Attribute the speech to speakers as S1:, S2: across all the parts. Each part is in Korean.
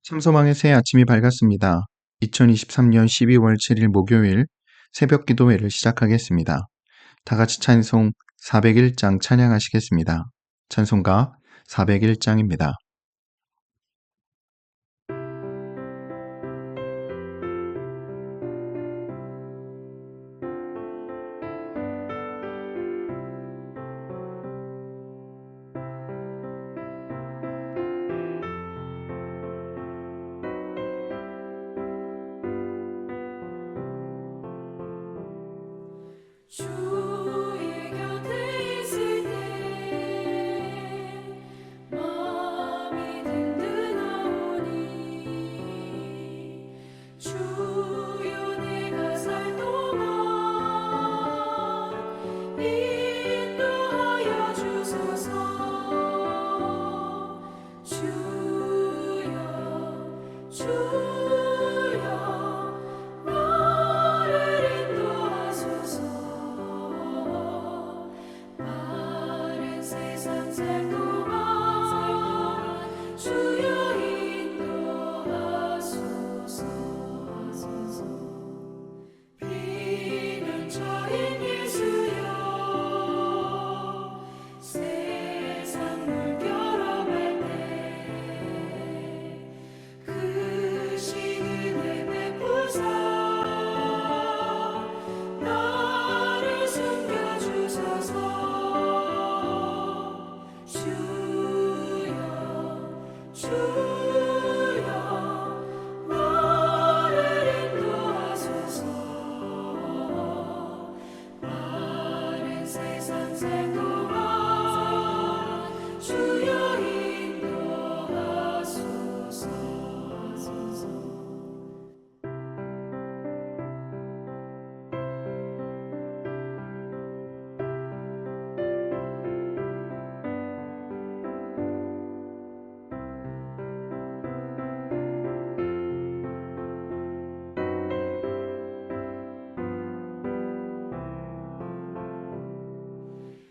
S1: 참소망의 새 아침이 밝았습니다. 2023년 12월 7일 목요일 새벽 기도회를 시작하겠습니다. 다 같이 찬송 401장 찬양하시겠습니다. 찬송가 401장입니다.
S2: 주의 곁에 있을 때 마음이 든든하오니 주여 내가 살 동안 인도하여 주소서. 주여 나를 인도하소서. 바른 세상 살 동안 주여 인도하소서. 비난처인 예수여 세상 물결어갈 때 그 시은혜 베푸사 나를 숨겨주소서. 주여 나를 인도하소서. 바른 세상 살 동안 주여 인도하소서.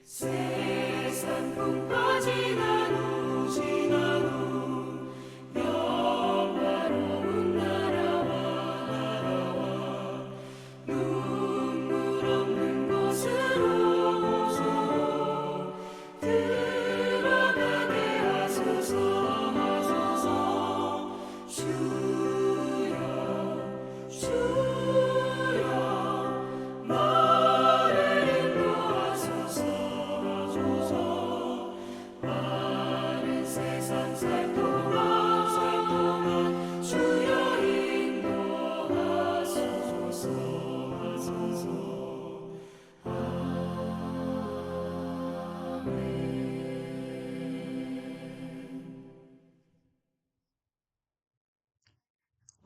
S2: 세상 풍파 지난 후 영화로운 나라와 눈물 없는 곳으로 들어가게 하소서. 주여 나를 인도하소서. 바른 세상 살 동안 주여 인도하소서.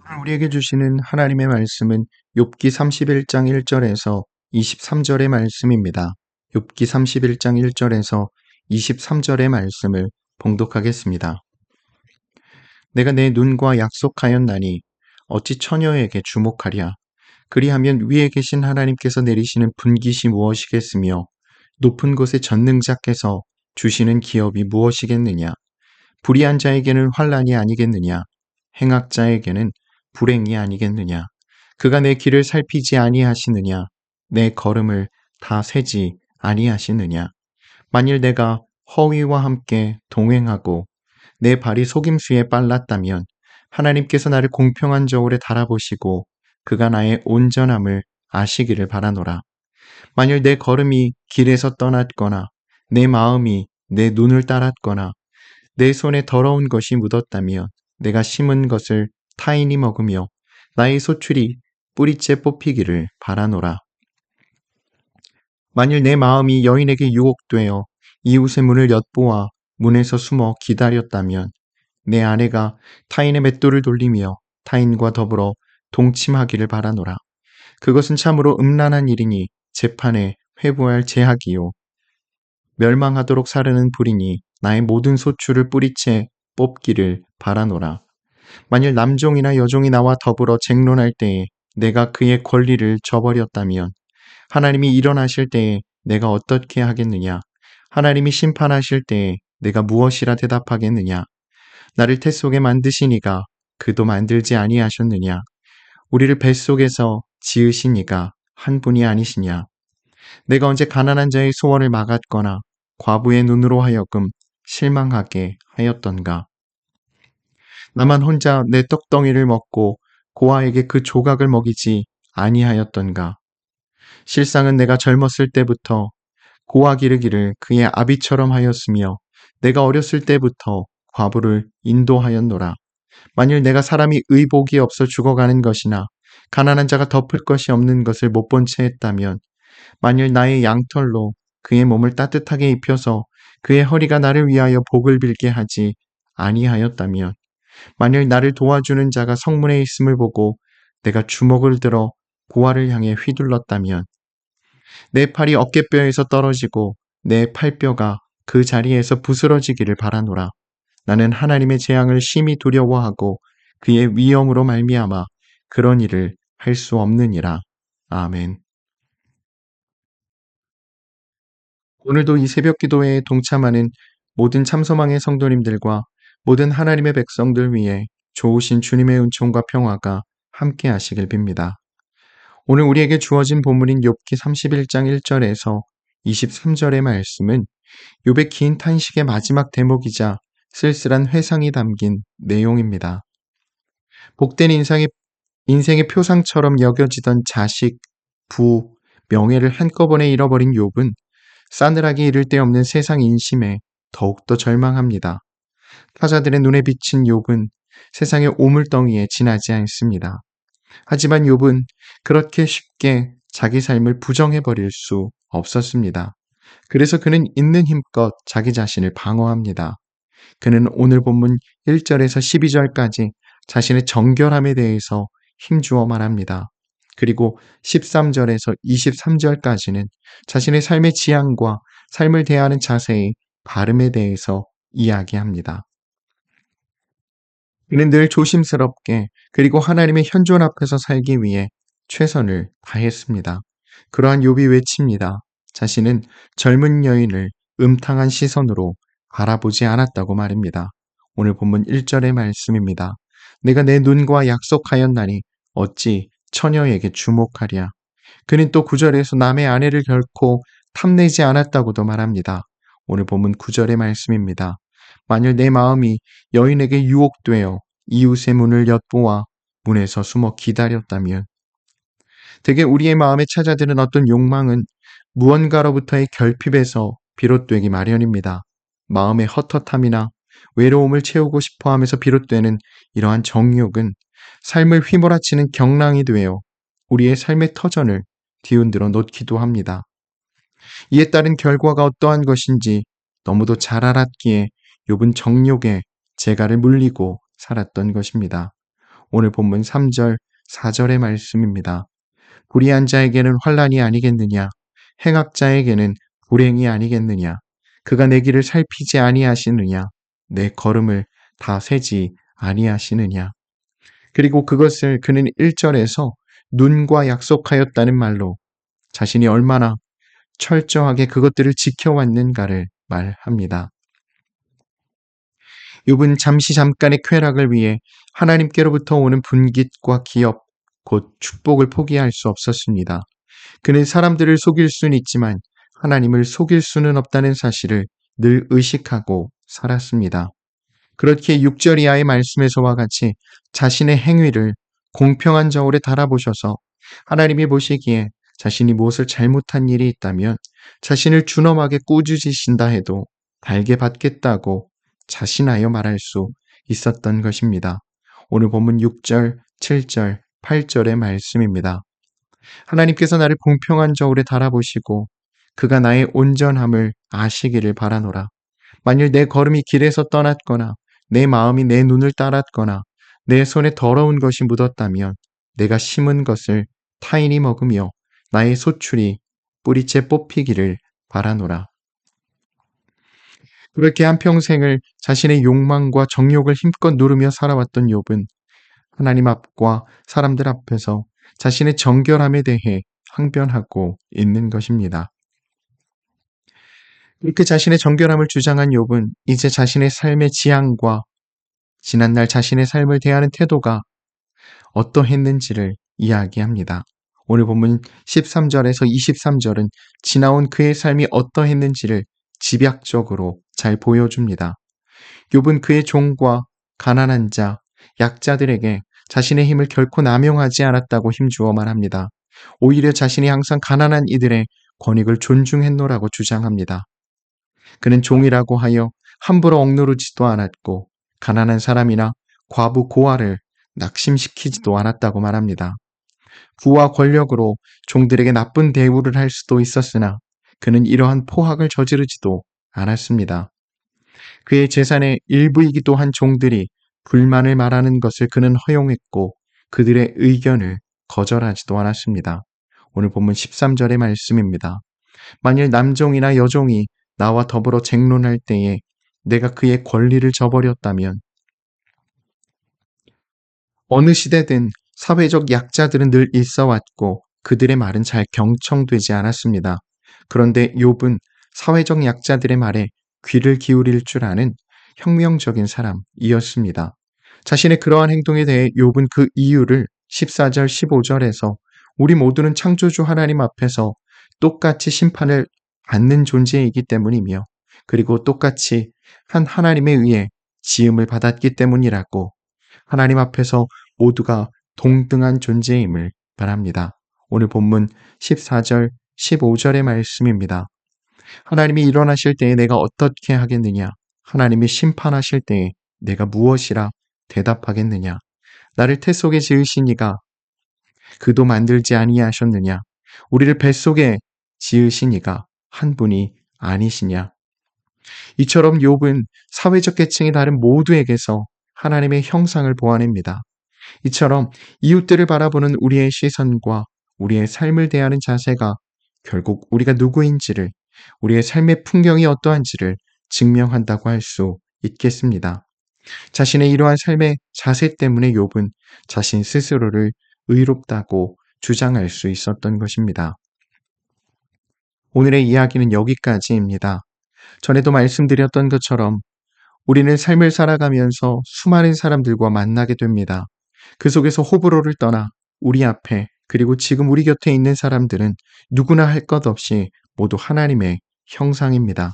S1: 오늘 우리에게 주시는 하나님의 말씀은 욥기 31장 1절에서 23절의 말씀입니다. 욥기 31장 1절에서 23절의 말씀을 봉독하겠습니다. 내가 내 눈과 약속하였나니 어찌 처녀에게 주목하랴. 그리하면 위에 계신 하나님께서 내리시는 분깃이 무엇이겠으며 높은 곳의 전능자께서 주시는 기업이 무엇이겠느냐. 불의한 자에게는 환난이 아니겠느냐. 행악자에게는 불행이 아니겠느냐. 그가 내 길을 살피지 아니하시느냐. 내 걸음을 다 세지 아니하시느냐. 만일 내가 허위와 함께 동행하고 내 발이 속임수에 빨랐다면 하나님께서 나를 공평한 저울에 달아보시고 그가 나의 온전함을 아시기를 바라노라. 만일 내 걸음이 길에서 떠났거나 내 마음이 내 눈을 따랐거나 내 손에 더러운 것이 묻었다면 내가 심은 것을 타인이 먹으며 나의 소출이 뿌리째 뽑히기를 바라노라. 만일 내 마음이 여인에게 유혹되어 이웃의 문을 엿보아 문에서 숨어 기다렸다면 내 아내가 타인의 맷돌을 돌리며 타인과 더불어 동침하기를 바라노라. 그것은 참으로 음란한 일이니 재판에 회부할 제약이요 멸망하도록 사르는 불이니 나의 모든 소출을 뿌리채 뽑기를 바라노라. 만일 남종이나 여종이 나와 더불어 쟁론할 때에 내가 그의 권리를 저버렸다면 하나님이 일어나실 때에 내가 어떻게 하겠느냐? 하나님이 심판하실 때에 내가 무엇이라 대답하겠느냐? 나를 태 속에 만드신 이가 그도 만들지 아니하셨느냐? 우리를 뱃속에서 지으신 이가 한 분이 아니시냐? 내가 언제 가난한 자의 소원을 막았거나 과부의 눈으로 하여금 실망하게 하였던가? 나만 혼자 내 떡덩이를 먹고 고아에게 그 조각을 먹이지 아니하였던가? 실상은 내가 젊었을 때부터 고아 기르기를 그의 아비처럼 하였으며 내가 어렸을 때부터 과부를 인도하였노라. 만일 내가 사람이 의복이 없어 죽어가는 것이나 가난한 자가 덮을 것이 없는 것을 못 본 채 했다면, 만일 나의 양털로 그의 몸을 따뜻하게 입혀서 그의 허리가 나를 위하여 복을 빌게 하지 아니하였다면, 만일 나를 도와주는 자가 성문에 있음을 보고 내가 주먹을 들어 고아를 향해 휘둘렀다면, 내 팔이 어깨뼈에서 떨어지고 내 팔뼈가 그 자리에서 부스러지기를 바라노라. 나는 하나님의 재앙을 심히 두려워하고 그의 위엄으로 말미암아 그런 일을 할 수 없느니라. 아멘. 오늘도 이 새벽 기도회에 동참하는 모든 참소망의 성도님들과 모든 하나님의 백성들 위해 좋으신 주님의 은총과 평화가 함께 하시길 빕니다. 오늘 우리에게 주어진 본문인 욥기 31장 1절에서 23절의 말씀은 욥의 긴 탄식의 마지막 대목이자 쓸쓸한 회상이 담긴 내용입니다. 복된 인생의 표상처럼 여겨지던 자식, 부, 명예를 한꺼번에 잃어버린 욥은 싸늘하게 이를 데 없는 세상 인심에 더욱더 절망합니다. 타자들의 눈에 비친 욥은 세상의 오물덩이에 지나지 않습니다. 하지만 욥은 그렇게 쉽게 자기 삶을 부정해버릴 수 없었습니다. 그래서 그는 있는 힘껏 자기 자신을 방어합니다. 그는 오늘 본문 1절에서 12절까지 자신의 정결함에 대해서 힘주어 말합니다. 그리고 13절에서 23절까지는 자신의 삶의 지향과 삶을 대하는 자세의 바름에 대해서 이야기합니다. 그는 늘 조심스럽게 그리고 하나님의 현존 앞에서 살기 위해 최선을 다했습니다. 그러한 욥이 외칩니다. 자신은 젊은 여인을 음탕한 시선으로 바라보지 않았다고 말입니다. 오늘 본문 1절의 말씀입니다. 내가 내 눈과 약속하였나니 어찌 처녀에게 주목하랴. 그는 또 9절에서 남의 아내를 결코 탐내지 않았다고도 말합니다. 오늘 본문 9절의 말씀입니다. 만일 내 마음이 여인에게 유혹되어 이웃의 문을 엿보아 문에서 숨어 기다렸다면, 대개 우리의 마음에 찾아드는 어떤 욕망은 무언가로부터의 결핍에서 비롯되기 마련입니다. 마음의 헛헛함이나 외로움을 채우고 싶어 하면서 비롯되는 이러한 정욕은 삶을 휘몰아치는 경랑이 되어 우리의 삶의 터전을 뒤흔들어 놓기도 합니다. 이에 따른 결과가 어떠한 것인지 너무도 잘 알았기에 욥은 정욕에 재갈을 물리고 살았던 것입니다. 오늘 본문 3절, 4절의 말씀입니다. 불의한 자에게는 환난이 아니겠느냐? 행악자에게는 불행이 아니겠느냐? 그가 내 길을 살피지 아니하시느냐? 내 걸음을 다 세지 아니하시느냐? 그리고 그것을 그는 1절에서 눈과 약속하였다는 말로 자신이 얼마나 철저하게 그것들을 지켜왔는가를 말합니다. 욥은 잠깐의 쾌락을 위해 하나님께로부터 오는 분깃과 기업, 곧 축복을 포기할 수 없었습니다. 그는 사람들을 속일 수는 있지만 하나님을 속일 수는 없다는 사실을 늘 의식하고 살았습니다. 그렇기에 6절 이하의 말씀에서와 같이 자신의 행위를 공평한 저울에 달아보셔서 하나님이 보시기에 자신이 무엇을 잘못한 일이 있다면 자신을 준엄하게 꾸짖으신다 해도 달게 받겠다고 자신하여 말할 수 있었던 것입니다. 오늘 본문 6절, 7절, 8절의 말씀입니다. 하나님께서 나를 공평한 저울에 달아보시고 그가 나의 온전함을 아시기를 바라노라. 만일 내 걸음이 길에서 떠났거나 내 마음이 내 눈을 따랐거나 내 손에 더러운 것이 묻었다면 내가 심은 것을 타인이 먹으며 나의 소출이 뿌리째 뽑히기를 바라노라. 그렇게 한평생을 자신의 욕망과 정욕을 힘껏 누르며 살아왔던 욥은 하나님 앞과 사람들 앞에서 자신의 정결함에 대해 항변하고 있는 것입니다. 그렇게 자신의 정결함을 주장한 욥은 이제 자신의 삶의 지향과 지난날 자신의 삶을 대하는 태도가 어떠했는지를 이야기합니다. 오늘 본문 13절에서 23절은 지나온 그의 삶이 어떠했는지를 집약적으로 잘 보여줍니다. 욥은 그의 종과 가난한 자, 약자들에게 자신의 힘을 결코 남용하지 않았다고 힘주어 말합니다. 오히려 자신이 항상 가난한 이들의 권익을 존중했노라고 주장합니다. 그는 종이라고 하여 함부로 억누르지도 않았고 가난한 사람이나 과부 고아를 낙심시키지도 않았다고 말합니다. 부와 권력으로 종들에게 나쁜 대우를 할 수도 있었으나 그는 이러한 포학을 저지르지도 않았습니다. 그의 재산의 일부이기도 한 종들이 불만을 말하는 것을 그는 허용했고 그들의 의견을 거절하지도 않았습니다. 오늘 본문 13절의 말씀입니다. 만일 남종이나 여종이 나와 더불어 쟁론할 때에 내가 그의 권리를 저버렸다면 어느 시대든 사회적 약자들은 늘 있어왔고 그들의 말은 잘 경청되지 않았습니다. 그런데 욥은 사회적 약자들의 말에 귀를 기울일 줄 아는 혁명적인 사람이었습니다. 자신의 그러한 행동에 대해 욥은 그 이유를 14절, 15절에서 우리 모두는 창조주 하나님 앞에서 똑같이 심판을 받는 존재이기 때문이며 그리고 똑같이 한 하나님에 의해 지음을 받았기 때문이라고 하나님 앞에서 모두가 동등한 존재임을 말합니다. 오늘 본문 14절, 15절의 말씀입니다. 하나님이 일어나실 때에 내가 어떻게 하겠느냐? 하나님이 심판하실 때에 내가 무엇이라 대답하겠느냐? 나를 태 속에 지으신 이가 그도 만들지 아니하셨느냐? 우리를 뱃속에 지으신 이가 한 분이 아니시냐? 이처럼 욥은 사회적 계층이 다른 모두에게서 하나님의 형상을 보아냅니다. 이처럼 이웃들을 바라보는 우리의 시선과 우리의 삶을 대하는 자세가 결국 우리가 누구인지를, 우리의 삶의 풍경이 어떠한지를 증명한다고 할 수 있겠습니다. 자신의 이러한 삶의 자세 때문에 욥은 자신 스스로를 의롭다고 주장할 수 있었던 것입니다. 오늘의 이야기는 여기까지입니다. 전에도 말씀드렸던 것처럼 우리는 삶을 살아가면서 수많은 사람들과 만나게 됩니다. 그 속에서 호불호를 떠나 우리 앞에 그리고 지금 우리 곁에 있는 사람들은 누구나 할 것 없이 모두 하나님의 형상입니다.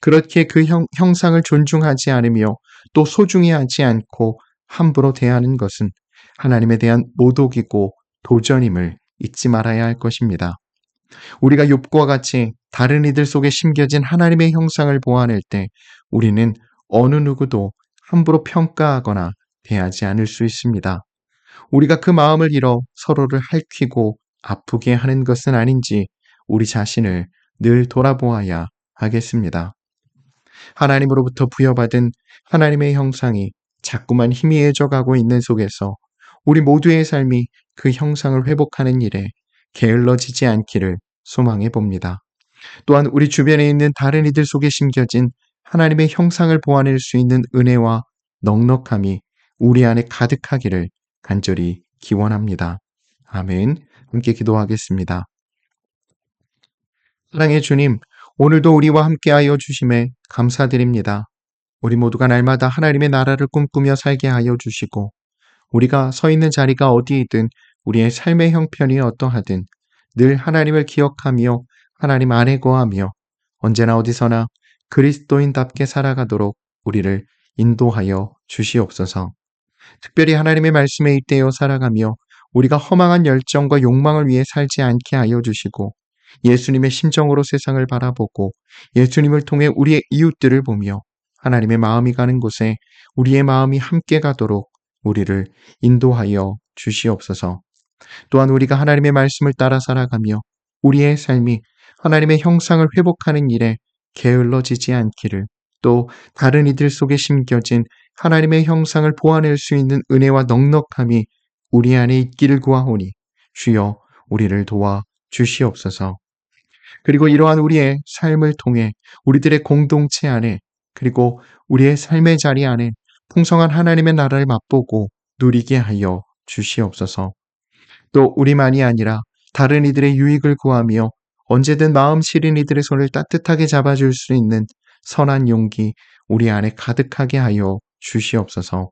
S1: 그렇게 그 형상을 존중하지 않으며 또 소중히 하지 않고 함부로 대하는 것은 하나님에 대한 모독이고 도전임을 잊지 말아야 할 것입니다. 우리가 욥과 같이 다른 이들 속에 심겨진 하나님의 형상을 보아낼 때 우리는 어느 누구도 함부로 평가하거나 대하지 않을 수 있습니다. 우리가 그 마음을 잃어 서로를 핥히고 아프게 하는 것은 아닌지 우리 자신을 늘 돌아보아야 하겠습니다. 하나님으로부터 부여받은 하나님의 형상이 자꾸만 희미해져 가고 있는 속에서 우리 모두의 삶이 그 형상을 회복하는 일에 게을러지지 않기를 소망해 봅니다. 또한 우리 주변에 있는 다른 이들 속에 심겨진 하나님의 형상을 보아낼 수 있는 은혜와 넉넉함이 우리 안에 가득하기를 간절히 기원합니다. 아멘. 함께 기도하겠습니다. 사랑의 주님, 오늘도 우리와 함께하여 주심에 감사드립니다. 우리 모두가 날마다 하나님의 나라를 꿈꾸며 살게 하여 주시고 우리가 서 있는 자리가 어디이든 우리의 삶의 형편이 어떠하든 늘 하나님을 기억하며 하나님 안에 거하며 언제나 어디서나 그리스도인답게 살아가도록 우리를 인도하여 주시옵소서. 특별히 하나님의 말씀에 잇대어 살아가며 우리가 허망한 열정과 욕망을 위해 살지 않게 하여 주시고 예수님의 심정으로 세상을 바라보고 예수님을 통해 우리의 이웃들을 보며 하나님의 마음이 가는 곳에 우리의 마음이 함께 가도록 우리를 인도하여 주시옵소서. 또한 우리가 하나님의 말씀을 따라 살아가며 우리의 삶이 하나님의 형상을 회복하는 일에 게을러지지 않기를, 또 다른 이들 속에 심겨진 하나님의 형상을 보아낼 수 있는 은혜와 넉넉함이 우리 안에 있기를 구하오니 주여 우리를 도와 주시옵소서. 그리고 이러한 우리의 삶을 통해 우리들의 공동체 안에 그리고 우리의 삶의 자리 안에 풍성한 하나님의 나라를 맛보고 누리게 하여 주시옵소서. 또 우리만이 아니라 다른 이들의 유익을 구하며 언제든 마음 시린 이들의 손을 따뜻하게 잡아줄 수 있는 선한 용기 우리 안에 가득하게 하여 주시옵소서.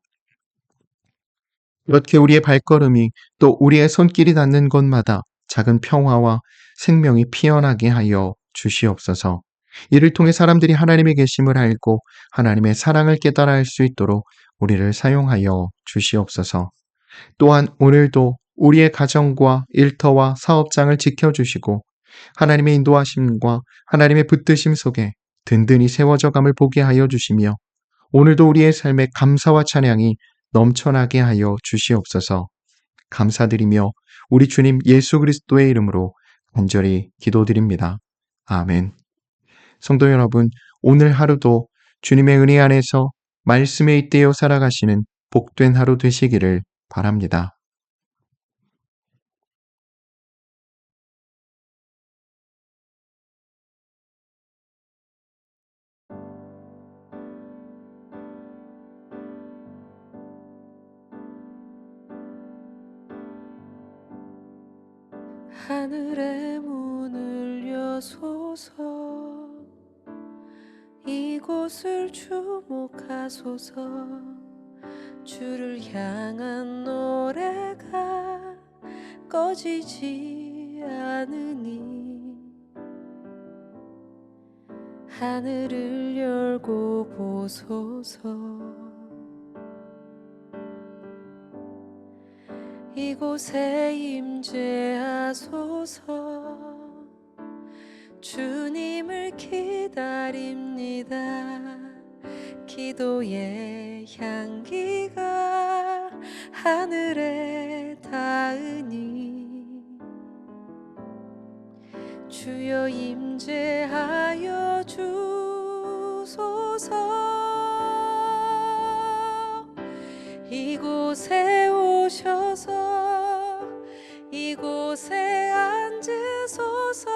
S1: 이렇게 우리의 발걸음이 또 우리의 손길이 닿는 곳마다 작은 평화와 생명이 피어나게 하여 주시옵소서. 이를 통해 사람들이 하나님의 계심을 알고 하나님의 사랑을 깨달아 알 수 있도록 우리를 사용하여 주시옵소서. 또한 오늘도 우리의 가정과 일터와 사업장을 지켜주시고 하나님의 인도하심과 하나님의 붙드심 속에 든든히 세워져 감을 보게 하여 주시며 오늘도 우리의 삶에 감사와 찬양이 넘쳐나게 하여 주시옵소서. 감사드리며 우리 주님 예수 그리스도의 이름으로 간절히 기도드립니다. 아멘. 성도 여러분, 오늘 하루도 주님의 은혜 안에서 말씀에 잇대어 살아가시는 복된 하루 되시기를 바랍니다.
S2: 하늘의 문을 여소서 이곳을 주목하소서 주를 향한 노래가 꺼지지 않으니 하늘을 열고 보소서 이곳에 임재하소서 주님을 기다립니다 기도의 향기가 하늘에 닿으니 주여 임재하여 주소서 이곳에 오셔서 이곳에 앉으소서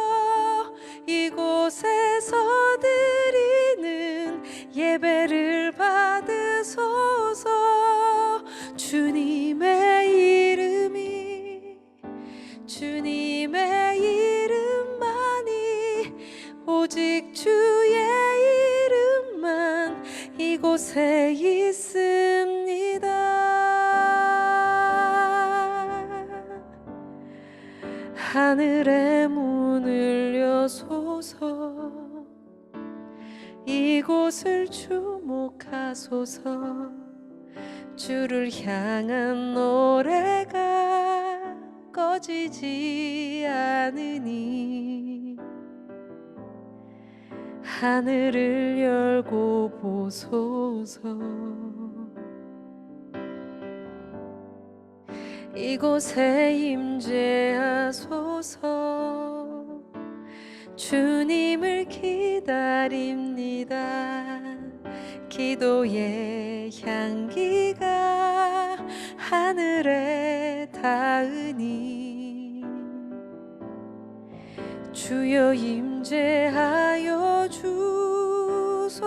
S2: 이곳에서 드리는 예배를 받으소서 주님의 이름만이 오직 주의 이름만 이곳에 있습니다 하늘의 문을 여소서 이곳을 주목하소서 주를 향한 노래가 꺼지지 않으니 하늘을 열고 보소서 이곳에 임재하소서 주님을 기다립니다 기도의 향기가 하늘에 닿으니 주여 임재하여 주소서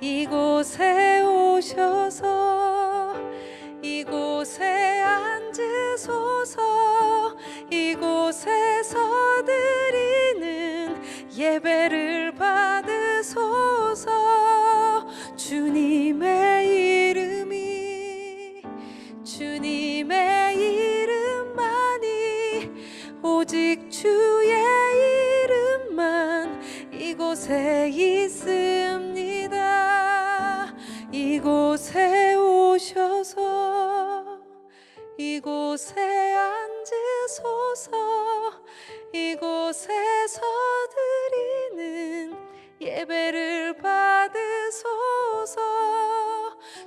S2: 이곳에 오셔서 이곳에 앉으소서 이곳에서 드리는 예배를 받으소서 주님의 이름만이 오직 주의 이름만 이곳에 있습니다 이곳에 오셔서 이곳에 앉으소서 이곳에서 드리는 예배를 받으소서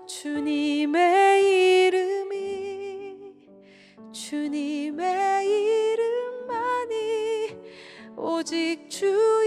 S2: 주님의 이름만이 오직 주